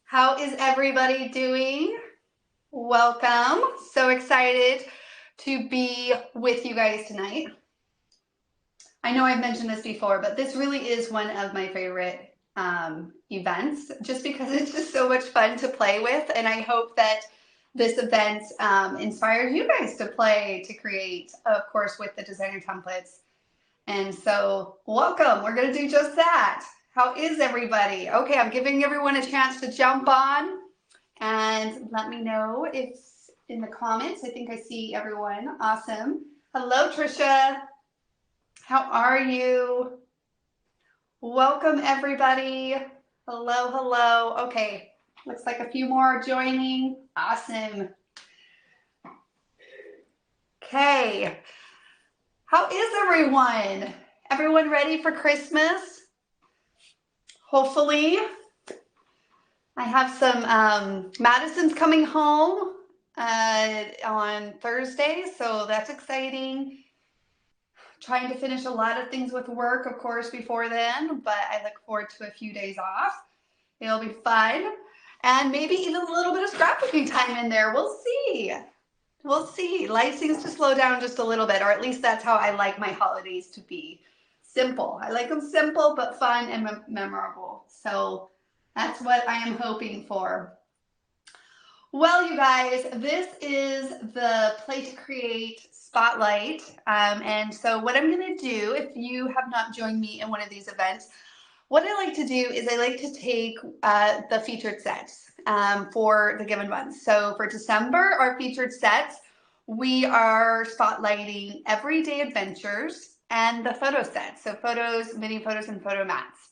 How is everybody doing? Welcome. So excited to be with you guys tonight. I know I've mentioned this before, but this really is one of my favorite events just because it's just so much fun to play with. And I hope that this event inspires you guys to play, to create, of course, with the designer templates. And so, welcome. We're going to do just that. How is everybody? Okay, I'm giving everyone a chance to jump on and let me know if in the comments. I think I see everyone. Awesome. Hello, Trisha. How are you? Welcome, everybody. Hello, hello. Okay, looks like a few more are joining. Awesome. Okay. How is everyone? Everyone ready for Christmas? Hopefully. I have some Madison's coming home on Thursday, so that's exciting. Trying to finish a lot of things with work, of course, before then, but I look forward to a few days off. It'll be fun. And maybe even a little bit of scrapbooking time in there. We'll see. We'll see. Life seems to slow down just a little bit, or at least that's how I like my holidays to be. Simple. I like them simple, but fun and memorable. So that's what I am hoping for. Well, you guys, this is the Play to Create Spotlight. And so what I'm going to do, if you have not joined me in one of these events, what I like to do is I like to take the featured sets for the given month. So for December, our featured sets, we are spotlighting Everyday Adventures and the photo sets. So photos, mini photos, and photo mats.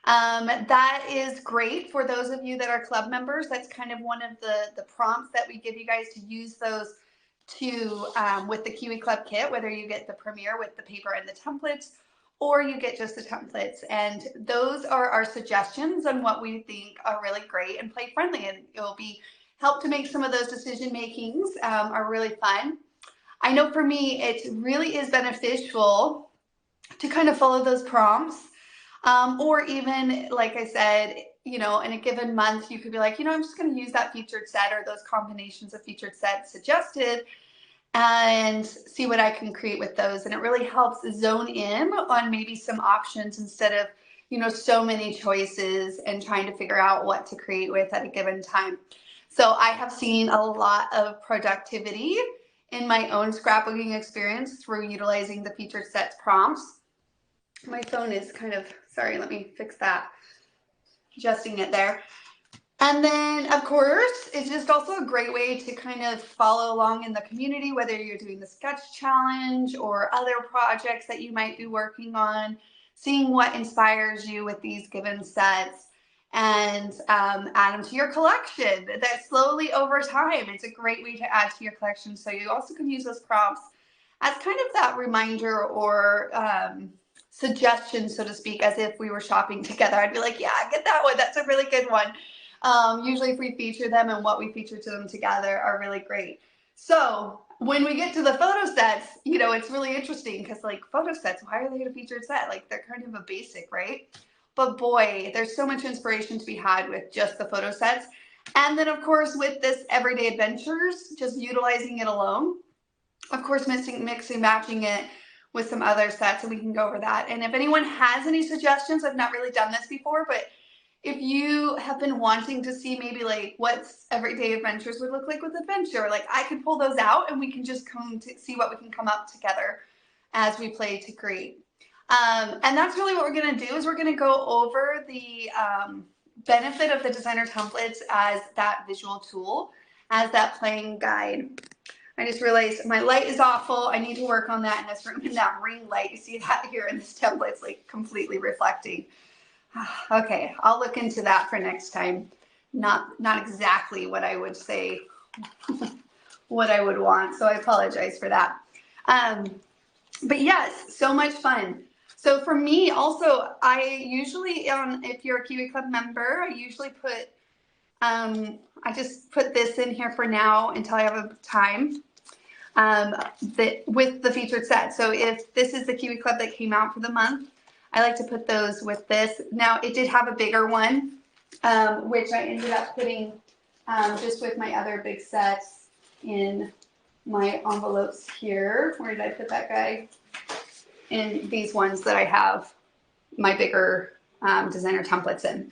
That is great for those of you that are club members. That's kind of one of the prompts that we give you guys to use those to with the Kiwi Club kit, whether you get the Premier with the paper and the templates, or you get just the templates. And those are our suggestions on what we think are really great and play friendly, and it will be help to make some of those decision makings are really fun. I know for me, it really is beneficial to kind of follow those prompts. Or even, like I said, in a given month, you could be like, I'm just going to use that featured set or those combinations of featured sets suggested and see what I can create with those. And it really helps zone in on maybe some options instead of, so many choices and trying to figure out what to create with at a given time. So I have seen a lot of productivity in my own scrapbooking experience through utilizing the featured sets prompts. My phone is kind of, sorry, let me fix that, adjusting it there. And then, of course, it's just also a great way to kind of follow along in the community, whether you're doing the sketch challenge or other projects that you might be working on, seeing what inspires you with these given sets and add them to your collection. That slowly over time, it's a great way to add to your collection. So you also can use those prompts as kind of that reminder or suggestion, so to speak, as if we were shopping together. I'd be like, yeah, get that one. That's a really good one. Usually if we feature them and what we feature to them together are really great. So when we get to the photo sets, it's really interesting because like photo sets, why are they a featured set? Like they're kind of a basic, right? But boy, there's so much inspiration to be had with just the photo sets. And then of course with this Everyday Adventures, just utilizing it alone. Of course, mixing, matching it with some other sets, and we can go over that. And if anyone has any suggestions, I've not really done this before, but if you have been wanting to see maybe like what's Everyday Adventures would look like with adventure, like I could pull those out and we can just come to see what we can come up together as we play to create. And that's really what we're going to do is we're going to go over the benefit of the designer templates as that visual tool, as that playing guide. I just realized my light is awful. I need to work on that in this room. And that ring light, you see that here in this template, it's like completely reflecting. Okay, I'll look into that for next time. Not exactly what I would say, what I would want. So I apologize for that. But yes, so much fun. So for me also, I usually, if you're a Kiwi Club member, I usually put, I just put this in here for now until I have time. With the featured set. So if this is the Kiwi Club that came out for the month, I like to put those with this. Now it did have a bigger one which I ended up putting just with my other big sets in my envelopes here. Where did I put that guy? In these ones that I have my bigger designer templates in.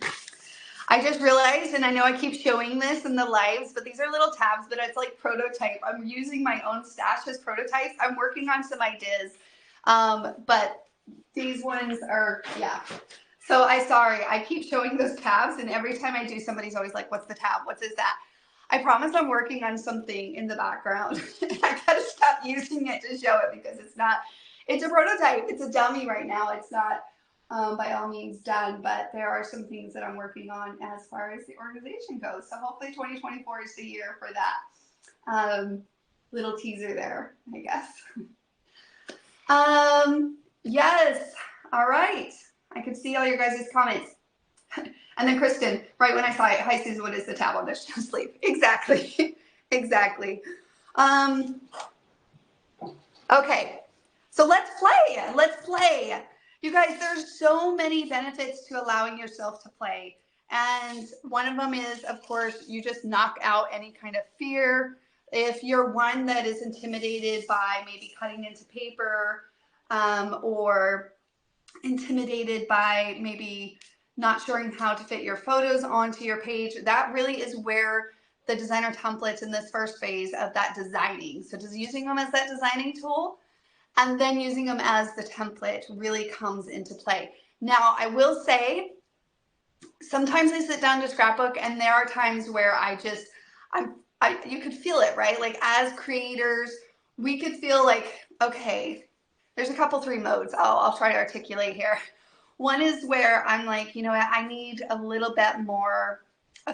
I just realized, and I know I keep showing this in the lives, but these are little tabs, but it's like prototype. I'm using my own stash as prototypes. I'm working on some ideas, but these ones are, yeah. So I keep showing those tabs, and every time I do, somebody's always like, what's the tab? What is that? I promise I'm working on something in the background. I gotta stop using it to show it because it's a prototype. It's a dummy right now. It's not by all means done, but there are some things that I'm working on as far as the organization goes. So hopefully 2024 is the year for that. Little teaser there, I guess. Yes. All right. I could see all your guys' comments. And then Kristen, right when I saw it, hi Susan, what is the tab on this? Just sleep. Exactly. Exactly. Okay. So let's play. Let's play. You guys, there's so many benefits to allowing yourself to play. And one of them is, of course, you just knock out any kind of fear. If you're one that is intimidated by maybe cutting into paper, or intimidated by maybe not sure how to fit your photos onto your page, that really is where the designer templates in this first phase of that designing. So just using them as that designing tool and then using them as the template really comes into play. Now, I will say, sometimes I sit down to scrapbook and there are times where you could feel it, right? Like as creators, we could feel like, okay, there's a couple, 3 modes I'll try to articulate here. One is where I'm like, you know what, I need a little bit more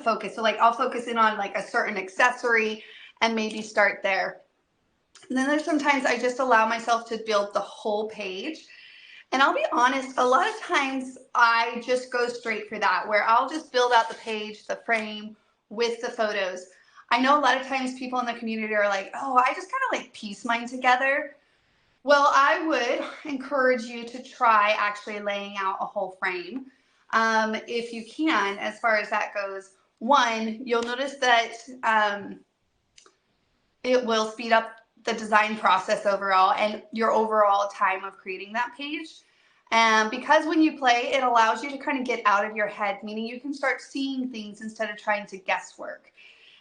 focus. So like I'll focus in on like a certain accessory and maybe start there. And then there's sometimes I just allow myself to build the whole page. And I'll be honest, a lot of times I just go straight for that, where I'll just build out the page, the frame with the photos. I know a lot of times people in the community are like, oh, I just kind of like piece mine together. Well, I would encourage you to try actually laying out a whole frame. If you can, as far as that goes. One, you'll notice that it will speed up the design process overall and your overall time of creating that page. And because when you play, it allows you to kind of get out of your head, meaning you can start seeing things instead of trying to guesswork.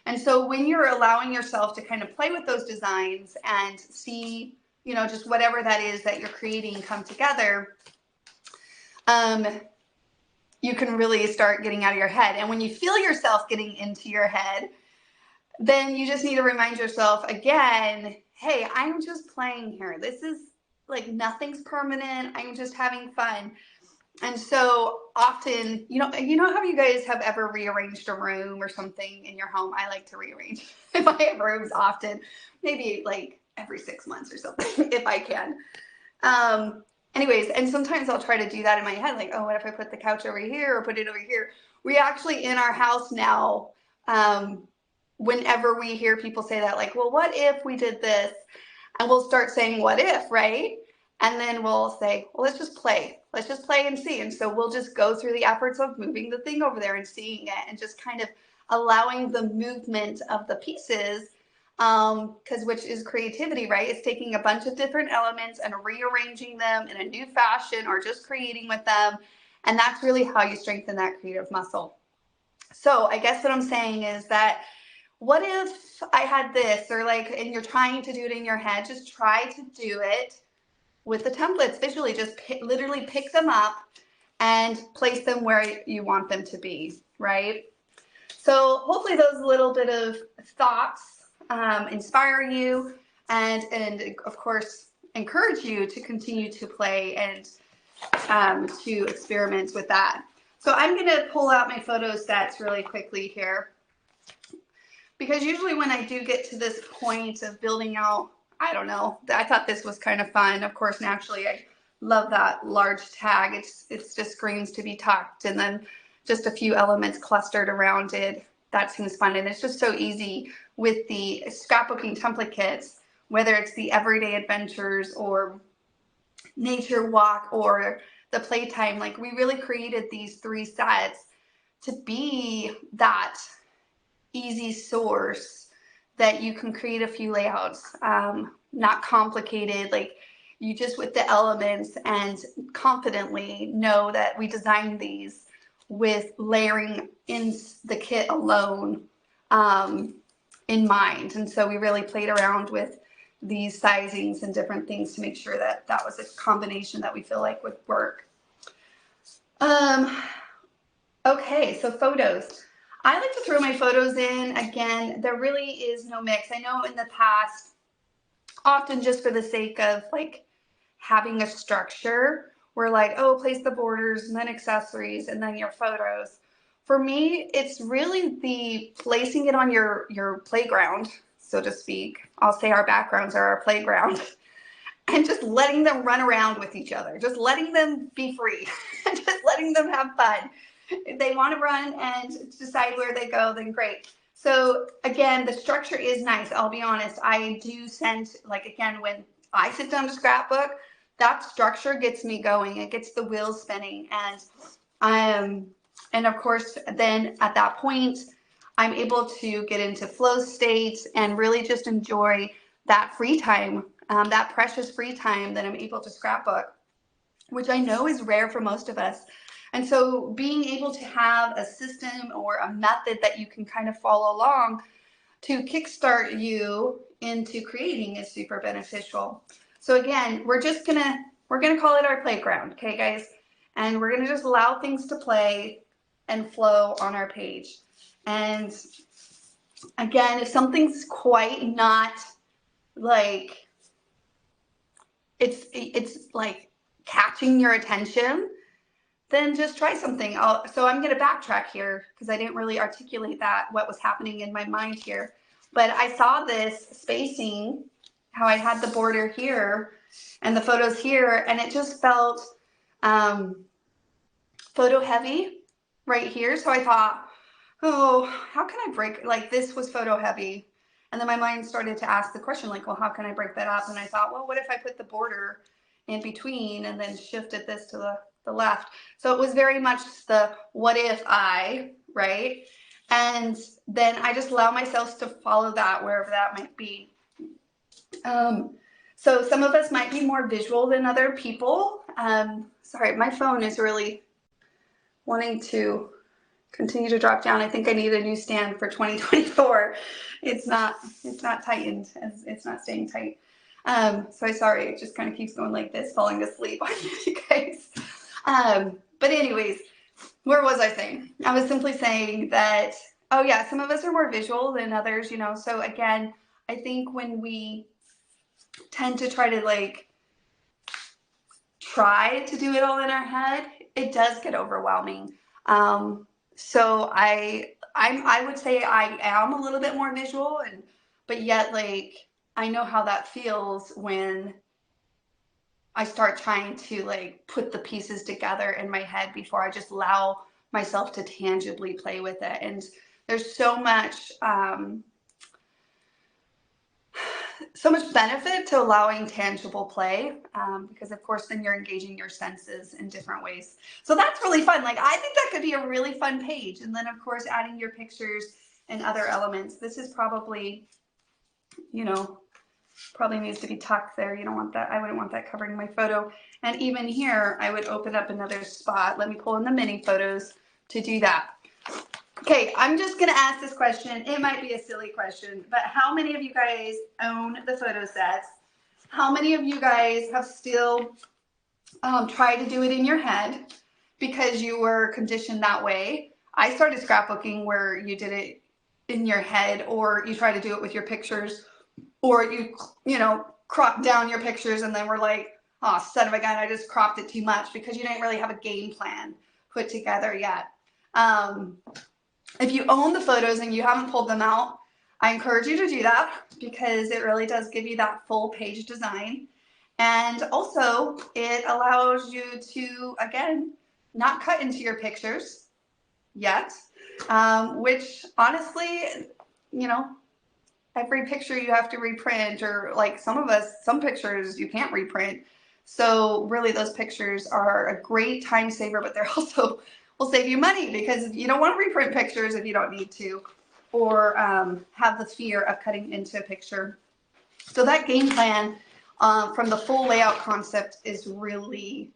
And so when you're allowing yourself to kind of play with those designs and see, you know, just whatever that is that you're creating come together, you can really start getting out of your head. And when you feel yourself getting into your head, then you just need to remind yourself again, hey, I'm just playing here. This is like nothing's permanent. I'm just having fun. And so often, you know how you guys have ever rearranged a room or something in your home? I like to rearrange my rooms often, maybe like every 6 months or something, if I can. Anyways, and sometimes I'll try to do that in my head, like, oh, what if I put the couch over here or put it over here? We actually, in our house now, whenever we hear people say that, like, well, what if we did this? And we'll start saying, what if, right? And then we'll say, well, let's just play. Let's just play and see. And so we'll just go through the efforts of moving the thing over there and seeing it and just kind of allowing the movement of the pieces, which is creativity, right? It's taking a bunch of different elements and rearranging them in a new fashion or just creating with them. And that's really how you strengthen that creative muscle. So I guess what I'm saying is that, what if I had this, or like, and you're trying to do it in your head, just try to do it with the templates visually. Just literally pick them up and place them where you want them to be, right? So hopefully those little bit of thoughts inspire you and of course encourage you to continue to play and to experiment with that. So I'm going to pull out my photo sets really quickly here, because usually when I do get to this point of building out, I don't know, I thought this was kind of fun. Of course, naturally, I love that large tag. It's just screens to be tucked, and then just a few elements clustered around it. That seems fun, and it's just so easy with the scrapbooking template kits, whether it's the everyday adventures or nature walk or the playtime. Like, we really created these 3 sets to be that easy source that you can create a few layouts, not complicated, like you just with the elements, and confidently know that we designed these with layering in the kit alone in mind. And so we really played around with these sizings and different things to make sure that that was a combination that we feel like would work. Okay, so photos. I like to throw my photos in. Again, there really is no mix. I know in the past, often just for the sake of like having a structure, we're like, oh, place the borders and then accessories and then your photos. For me, it's really the placing it on your playground, so to speak. I'll say our backgrounds are our playground. And just letting them run around with each other, just letting them be free, just letting them have fun. If they want to run and decide where they go, then great. So again, the structure is nice. I'll be honest. I do send, like, again, when I sit down to scrapbook, that structure gets me going. It gets the wheels spinning. And of course, then at that point, I'm able to get into flow states and really just enjoy that free time, that precious free time that I'm able to scrapbook, which I know is rare for most of us. And so being able to have a system or a method that you can kind of follow along to kickstart you into creating is super beneficial. So again, we're gonna call it our playground, okay, guys? And we're gonna just allow things to play and flow on our page. And again, if something's quite not like, it's like catching your attention, then just try something. So I'm going to backtrack here because I didn't really articulate what was happening in my mind here. But I saw this spacing, how I had the border here and the photos here, and it just felt photo heavy right here. So I thought, oh, how can I break, like this was photo heavy. And then my mind started to ask the question, like, well, how can I break that up? And I thought, well, what if I put the border in between and then shifted this to the left? So it was very much the what if right? And then I just allow myself to follow that wherever that might be. So some of us might be more visual than other people. Sorry, my phone is really wanting to continue to drop down. I think I need a new stand for 2024. It's not tightened, it's not staying tight. So I'm sorry, it just kind of keeps going like this, falling asleep on you guys. But anyways, where was I saying? I was simply saying that, oh yeah, some of us are more visual than others, you know. So again, I think when we tend to try to like try to do it all in our head, it does get overwhelming. So I would say I am a little bit more visual, but yet like I know how that feels when I start trying to like put the pieces together in my head before I just allow myself to tangibly play with it. And there's so much benefit to allowing tangible play, because of course then you're engaging your senses in different ways. So that's really fun. Like I think that could be a really fun page. And then of course adding your pictures and other elements. This is probably, you know, probably needs to be tucked there. You don't want that. I wouldn't want that covering my photo. And even here, I would open up another spot. Let me pull in the mini photos to do that. Okay, I'm just going to ask this question. It might be a silly question, but how many of you guys own the photo sets? How many of you guys have still tried to do it in your head because you were conditioned that way? I started scrapbooking where you did it in your head, or you try to do it with your pictures, or you know, crop down your pictures and then we're like, oh, son of a gun, I just cropped it too much, because you didn't really have a game plan put together yet. If you own the photos and you haven't pulled them out, I encourage you to do that, because it really does give you that full page design. And also it allows you to, again, not cut into your pictures yet, which honestly, you know, every picture you have to reprint, or like some pictures you can't reprint. So really those pictures are a great time saver, but they're also will save you money because you don't want to reprint pictures if you don't need to, or have the fear of cutting into a picture. So that game plan from the full layout concept is really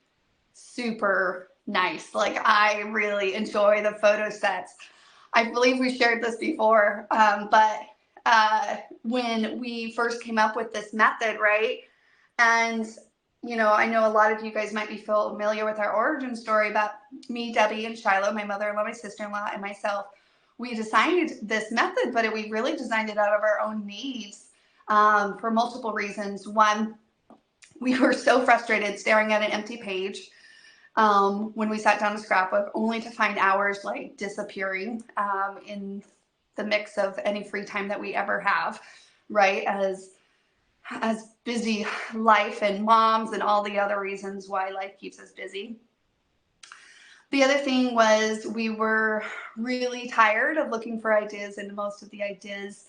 super nice. Like, I really enjoy the photo sets. I believe we shared this before, but when we first came up with this method, right? And, you know, I know a lot of you guys might be familiar with our origin story about me, Debbie, and Shiloh, my mother-in-law, my sister-in-law, and myself. We designed this method, but we really designed it out of our own needs for multiple reasons. One, we were so frustrated staring at an empty page when we sat down to scrapbook, only to find hours like disappearing in the mix of any free time that we ever have, right? As busy life and moms and all the other reasons why life keeps us busy. The other thing was we were really tired of looking for ideas, and most of the ideas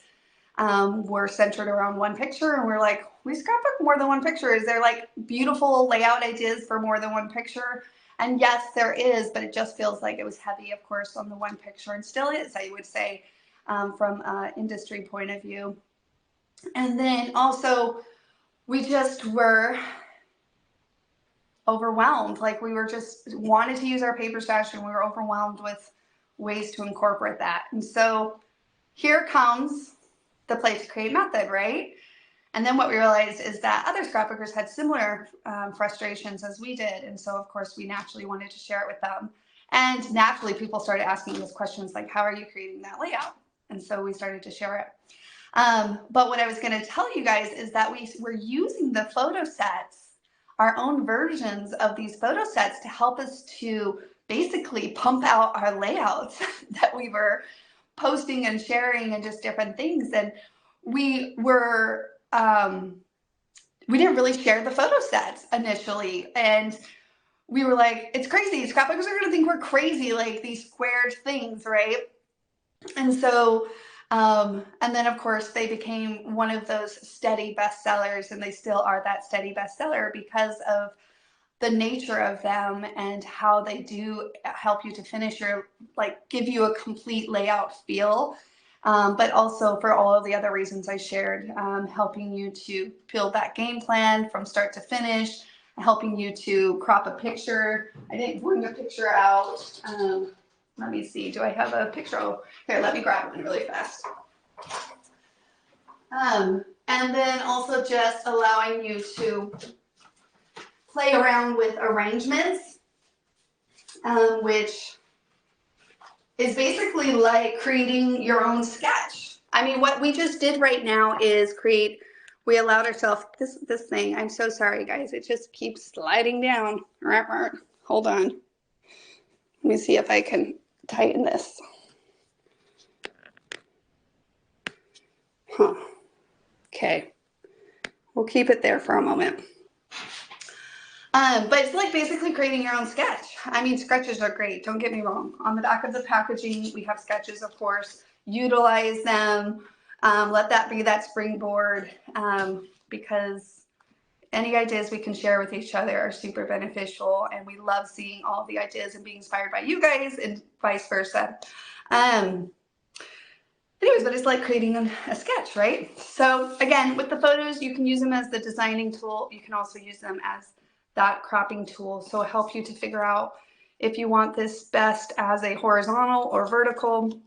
were centered around one picture, and we're like, we scrapbook more than one picture. Is there like beautiful layout ideas for more than one picture? And yes, there is, but it just feels like it was heavy, of course, on the one picture, and still is, I would say, from an industry point of view. And then also, we just were overwhelmed. Like, we were just wanted to use our paper stash, and we were overwhelmed with ways to incorporate that. And so here comes the Play-to-Create method, right? And then what we realized is that other scrapbookers had similar frustrations as we did. And so, of course, we naturally wanted to share it with them. And naturally, people started asking us questions like, how are you creating that layout? And so we started to share it. But what I was going to tell you guys is that we were using the photo sets, our own versions of these photo sets, to help us to basically pump out our layouts that we were posting and sharing and just different things. And we were we didn't really share the photo sets initially, and we were like, it's crazy, scrapbookers are gonna think we're crazy, like these squared things, right? And so and then of course they became one of those steady bestsellers, and they still are that steady bestseller because of the nature of them and how they do help you to finish your, like, give you a complete layout feel. But also for all of the other reasons I shared, helping you to build that game plan from start to finish, helping you to crop a picture. I didn't bring a picture out. Let me see, do I have a picture? Oh, here, let me grab one really fast. And then also just allowing you to play around with arrangements, which is basically like creating your own sketch. I mean, what we just did right now is we allowed ourselves, this thing, I'm so sorry guys, it just keeps sliding down. Hold on. Let me see if I can tighten this. Okay, we'll keep it there for a moment. But it's like basically creating your own sketch. I mean, sketches are great, don't get me wrong. On the back of the packaging, we have sketches, of course. Utilize them. Let that be that springboard, because any ideas we can share with each other are super beneficial, and we love seeing all the ideas and being inspired by you guys and vice versa. Anyways, but it's like creating a sketch, right? So again, with the photos, you can use them as the designing tool. You can also use them as that cropping tool. So it'll help you to figure out if you want this best as a horizontal or vertical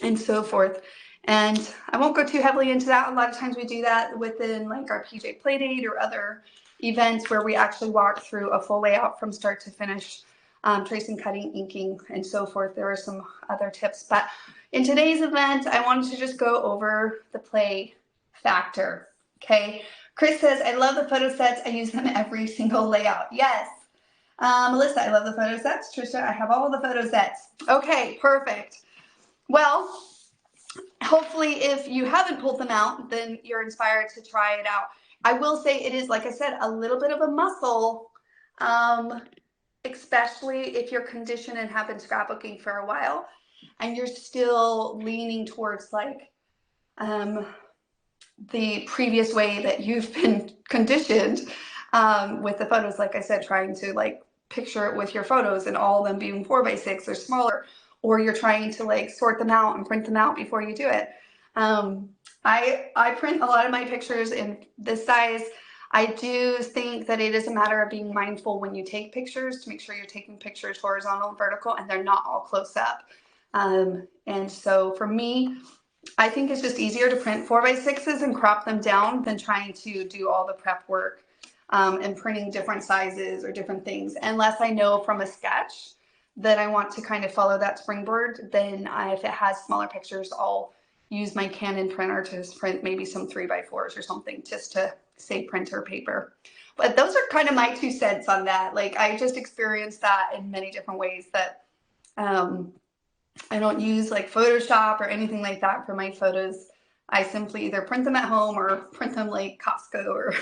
and so forth. And I won't go too heavily into that. A lot of times we do that within like our PJ Playdate or other events where we actually walk through a full layout from start to finish, tracing, cutting, inking, and so forth. There are some other tips, but in today's event, I wanted to just go over the play factor, okay? Chris says, I love the photo sets. I use them every single layout. Yes. Melissa, I love the photo sets. Trisha, I have all the photo sets. Okay, perfect. Well, hopefully if you haven't pulled them out, then you're inspired to try it out. I will say it is, like I said, a little bit of a muscle, especially if you're conditioned and have been scrapbooking for a while and you're still leaning towards like the previous way that you've been conditioned with the photos, like I said, trying to like picture it with your photos and all of them being 4x6 or smaller, or you're trying to like sort them out and print them out before you do it. I print a lot of my pictures in this size. I do think that it is a matter of being mindful when you take pictures to make sure you're taking pictures horizontal and vertical and they're not all close up. And so for me, I think it's just easier to print 4x6s and crop them down than trying to do all the prep work and printing different sizes or different things. Unless I know from a sketch that I want to kind of follow that springboard, then if it has smaller pictures, I'll use my Canon printer to print maybe some 3x4s or something just to save printer paper. But those are kind of my 2 cents on that. Like I just experienced that in many different ways that I don't use like Photoshop or anything like that for my photos. I simply either print them at home or print them like Costco or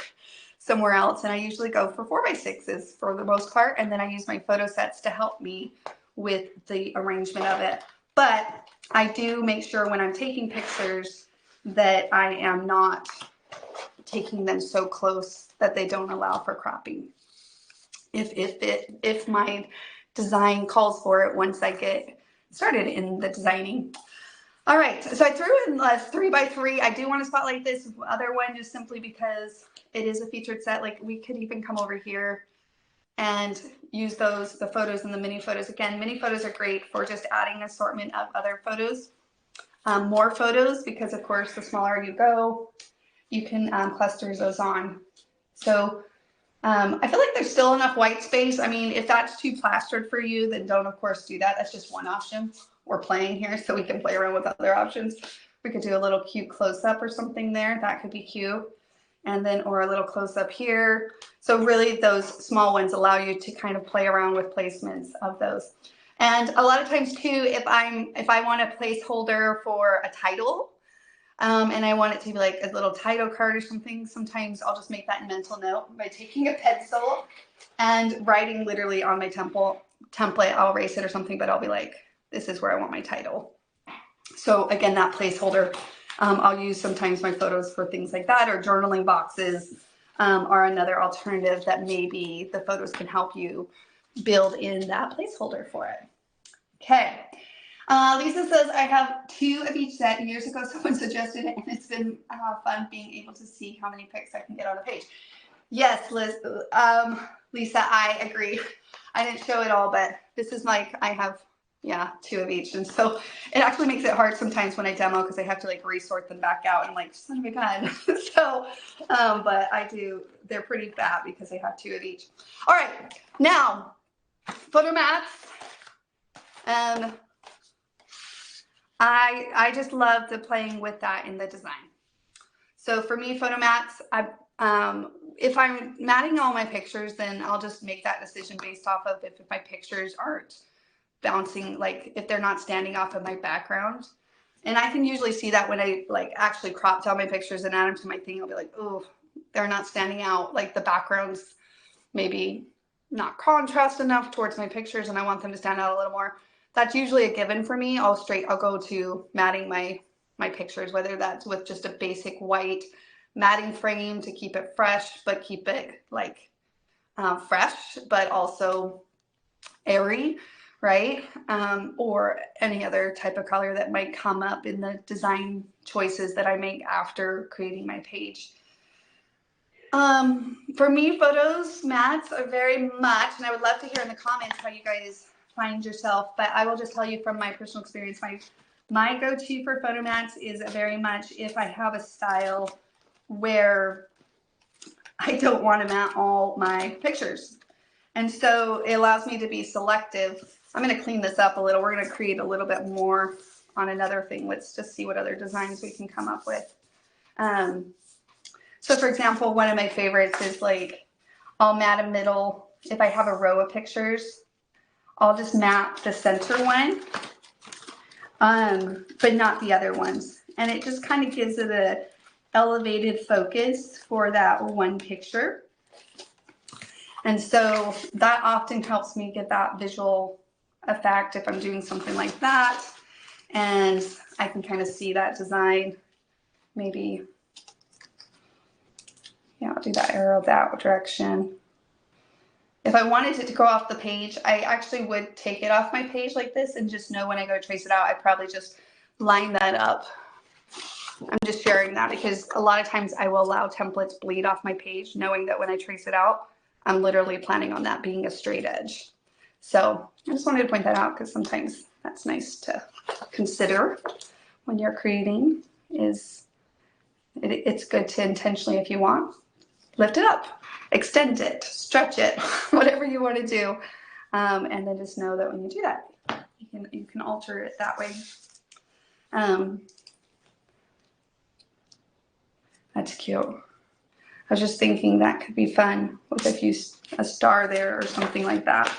somewhere else. And I usually go for 4x6s for the most part. And then I use my photo sets to help me with the arrangement of it. But I do make sure when I'm taking pictures that I am not taking them so close that they don't allow for cropping. If my design calls for it once I get started in the designing. All right, so I threw in a 3x3. I do want to spotlight this other one just simply because it is a featured set. Like we could even come over here and use those, the photos and the mini photos. Again, mini photos are great for just adding an assortment of other photos, more photos, because of course the smaller you go, you can cluster those on. So I feel like there's still enough white space. I mean, if that's too plastered for you, then don't of course do that. That's just one option. We're playing here so we can play around with other options. We could do a little cute close-up or something there. That could be cute. And then, or a little close-up here. So really those small ones allow you to kind of play around with placements of those. And a lot of times too, if I want a placeholder for a title, and I want it to be like a little title card or something, sometimes I'll just make that mental note by taking a pencil and writing literally on my template. I'll erase it or something, but I'll be like, this is where I want my title. So again, that placeholder, I'll use sometimes my photos for things like that, or journaling boxes are another alternative that maybe the photos can help you build in that placeholder for it. Okay. Lisa says, I have 2 of each set. Years ago, someone suggested it, and it's been fun being able to see how many pics I can get on a page. Yes, Liz, Lisa, I agree. I didn't show it all, but this is like, I have, 2 of each. And so it actually makes it hard sometimes when I demo because I have to like resort them back out. And I'm like, son of a gun. So, but I do, they're pretty fat because I have 2 of each. All right, now, photo mats. I just love the playing with that in the design. So for me, photo mats, if I'm matting all my pictures, then I'll just make that decision based off of if my pictures aren't bouncing, like if they're not standing off of my background. And I can usually see that when I like actually crop down my pictures and add them to my thing. I'll be like, oh, they're not standing out. Like the background's maybe not contrast enough towards my pictures and I want them to stand out a little more. That's usually a given for me. I'll go to matting my pictures, whether that's with just a basic white matting frame to keep it fresh, but keep it like fresh, but also airy, right? Or any other type of color that might come up in the design choices that I make after creating my page. For me, photos, mats are very much, and I would love to hear in the comments how you guys find yourself, but I will just tell you from my personal experience, my go-to for photo mats is very much if I have a style where I don't want to mat all my pictures. And so it allows me to be selective. I'm going to clean this up a little. We're going to create a little bit more on another thing. Let's just see what other designs we can come up with. So for example, one of my favorites is like, I'll mat a middle. If I have a row of pictures, I'll just mat the center one, but not the other ones. And it just kind of gives it a elevated focus for that one picture. And so that often helps me get that visual effect if I'm doing something like that. And I can kind of see that design. Maybe, yeah, I'll do that arrow that direction. if I wanted it to go off the page, I actually would take it off my page like this and just know when I go trace it out, I probably just line that up. I'm just sharing that because a lot of times I will allow templates bleed off my page, knowing that when I trace it out, I'm literally planning on that being a straight edge. So I just wanted to point that out because sometimes that's nice to consider when you're creating. It's good to intentionally, if you want, lift it up, extend it, stretch it, whatever you want to do. And then just know that when you do that, you can alter it that way. That's cute. I was just thinking that could be fun with a star there or something like that.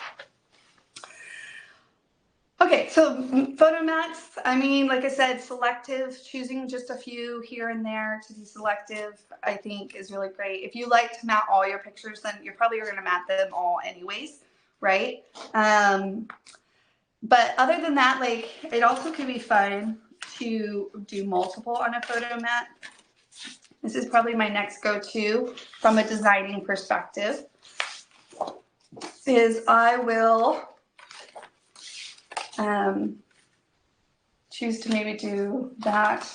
Okay, so photo mats, I mean, like I said, selective, choosing just a few here and there to be selective, I think is really great. If you like to mat all your pictures, then you're probably going to mat them all anyways, right? But other than that, like, it also could be fun to do multiple on a photo mat. This is probably my next go-to from a designing perspective, is I will choose to maybe do that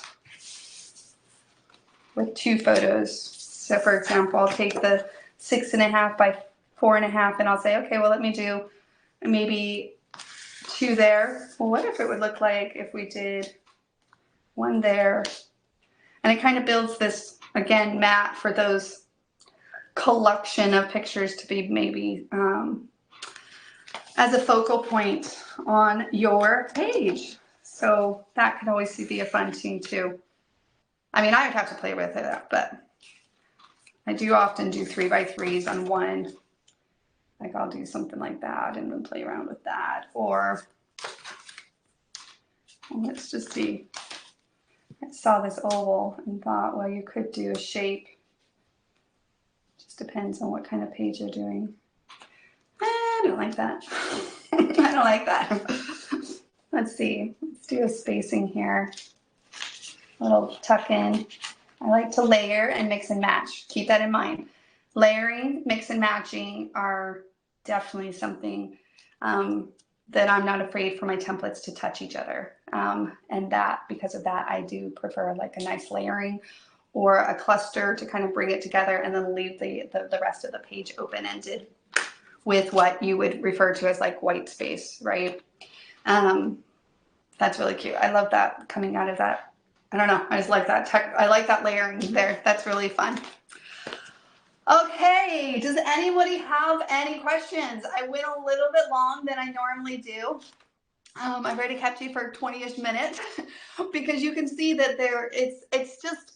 with 2 photos. So for example, I'll take the 6.5 by 4.5 and I'll say, okay, well, let me do maybe 2 there. Well, what if it would look like if we did 1 there? And it kind of builds this, again, mat for those collection of pictures to be maybe as a focal point on your page. So that could always be a fun thing too. I mean, I would have to play with it, but I do often do 3x3s on one. Like I'll do something like that and then play around with that. Or let's just see. I saw this oval and thought, well, you could do a shape. Just depends on what kind of page you're doing. I don't like that. I don't like that. Let's see. Let's do a spacing here. A little tuck in. I like to layer and mix and match. Keep that in mind. Layering, mix and matching are definitely something that I'm not afraid for my templates to touch each other. And that, because of that, I do prefer like a nice layering or a cluster to kind of bring it together and then leave the rest of the page open-ended with what you would refer to as like white space, right? That's really cute. I love that coming out of that. I don't know. I just like that I like that layering there. That's really fun. Okay. Does anybody have any questions? I went a little bit long than I normally do. I've already kept you for 20-ish minutes because you can see that it's just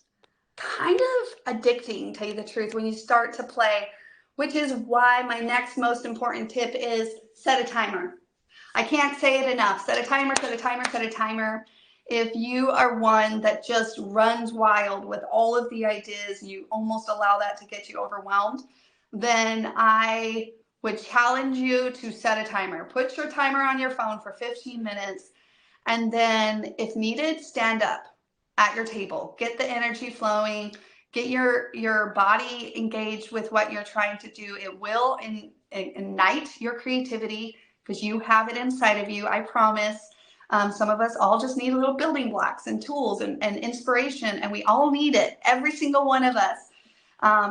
kind of addicting, to tell you the truth, when you start to play, which is why my next most important tip is set a timer. I can't say it enough. Set a timer, set a timer, set a timer. If you are one that just runs wild with all of the ideas, you almost allow that to get you overwhelmed, then I would challenge you to set a timer. Put your timer on your phone for 15 minutes, and then if needed, stand up at your table. Get the energy flowing. Get your body engaged with what you're trying to do. It will ignite your creativity because you have it inside of you, I promise. Some of us all just need little building blocks and tools and inspiration, and we all need it, every single one of us.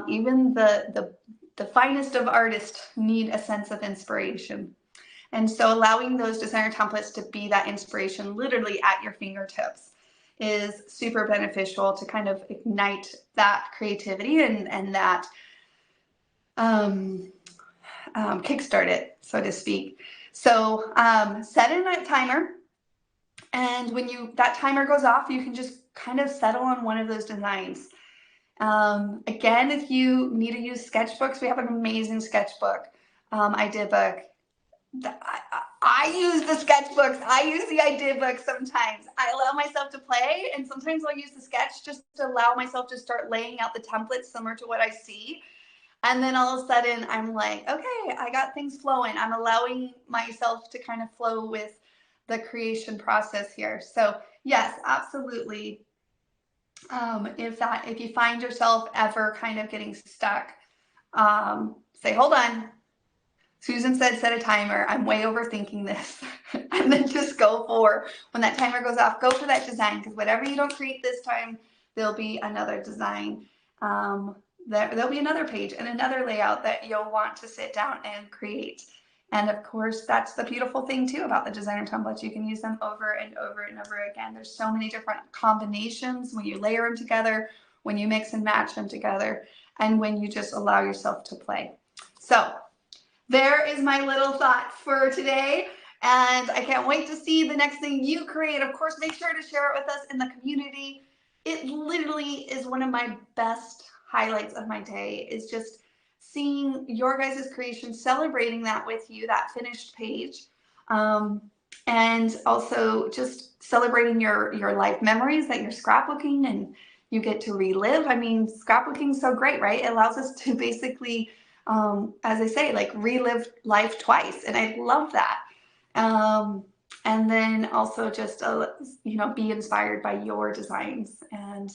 Even the finest of artists need a sense of inspiration. And so allowing those designer templates to be that inspiration literally at your fingertips is super beneficial to kind of ignite that creativity and that kickstart it, so to speak. So set in that timer, and when that timer goes off, you can just kind of settle on one of those designs. Again, if you need to use sketchbooks, we have an amazing sketchbook, idea book. I use the sketchbooks. I use the idea book sometimes. I allow myself to play, and sometimes I'll use the sketch just to allow myself to start laying out the templates similar to what I see. And then all of a sudden I'm like, okay, I got things flowing. I'm allowing myself to kind of flow with the creation process here. So yes, absolutely. If you find yourself ever kind of getting stuck, say, hold on, Susan said set a timer. I'm way overthinking this. And then just go for, when that timer goes off, go for that design, because whatever you don't create this time, there'll be another design. There'll be another page and another layout that you'll want to sit down and create. And of course, that's the beautiful thing too about the designer templates. You can use them over and over and over again. There's so many different combinations when you layer them together, when you mix and match them together, and when you just allow yourself to play. So there is my little thought for today. And I can't wait to see the next thing you create. Of course, make sure to share it with us in the community. It literally is one of my best highlights of my day, is just seeing your guys' creation, celebrating that with you, that finished page. And also just celebrating your life memories that you're scrapbooking and you get to relive. I mean, scrapbooking is so great, right? It allows us to basically, as I say, like relive life twice. And I love that. And then also just, be inspired by your designs. And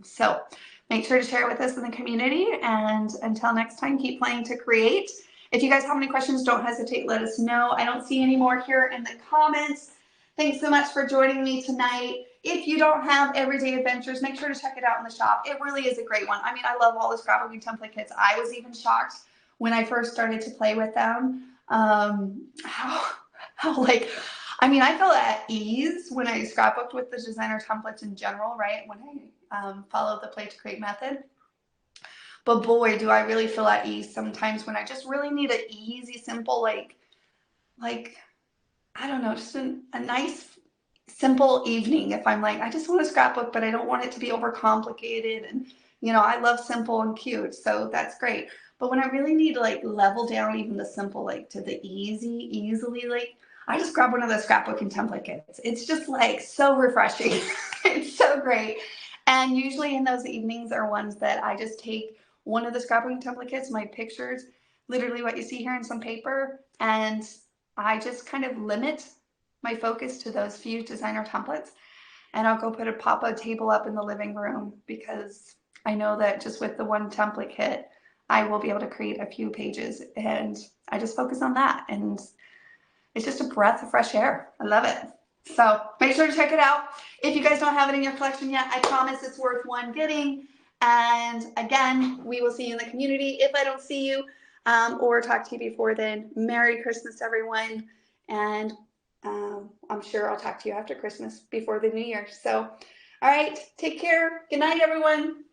so make sure to share it with us in the community. And until next time, keep playing to create. If you guys have any questions, don't hesitate, let us know. I don't see any more here in the comments. Thanks so much for joining me tonight. If you don't have Everyday Adventures, make sure to check it out in the shop. It really is a great one. I mean, I love all the scrapbooking template kits. I was even shocked when I first started to play with them. I felt at ease when I scrapbooked with the designer templates in general, right? When I followed the Play to Create method. But boy, do I really feel at ease sometimes when I just really need an easy, simple, like I don't know, just a nice, simple evening. If I'm like, I just want to scrapbook, but I don't want it to be overcomplicated. And, I love simple and cute. So that's great. But when I really need to like level down even the simple, like to the easily, like I just grab one of those scrapbooking template kits. It's just like so refreshing. It's so great. And usually in those evenings are ones that I just take one of the scrapbooking template kits, my pictures, literally what you see here in some paper, and I just kind of limit my focus to those few designer templates, and I'll go pop a table up in the living room, because I know that just with the one template kit, I will be able to create a few pages, and I just focus on that, and it's just a breath of fresh air. I love it. So make sure to check it out. If you guys don't have it in your collection yet, I promise it's worth one getting. And again, we will see you in the community. If I don't see you or talk to you before then, Merry Christmas, everyone. And I'm sure I'll talk to you after Christmas, before the New Year. So, all right, take care. Good night, everyone.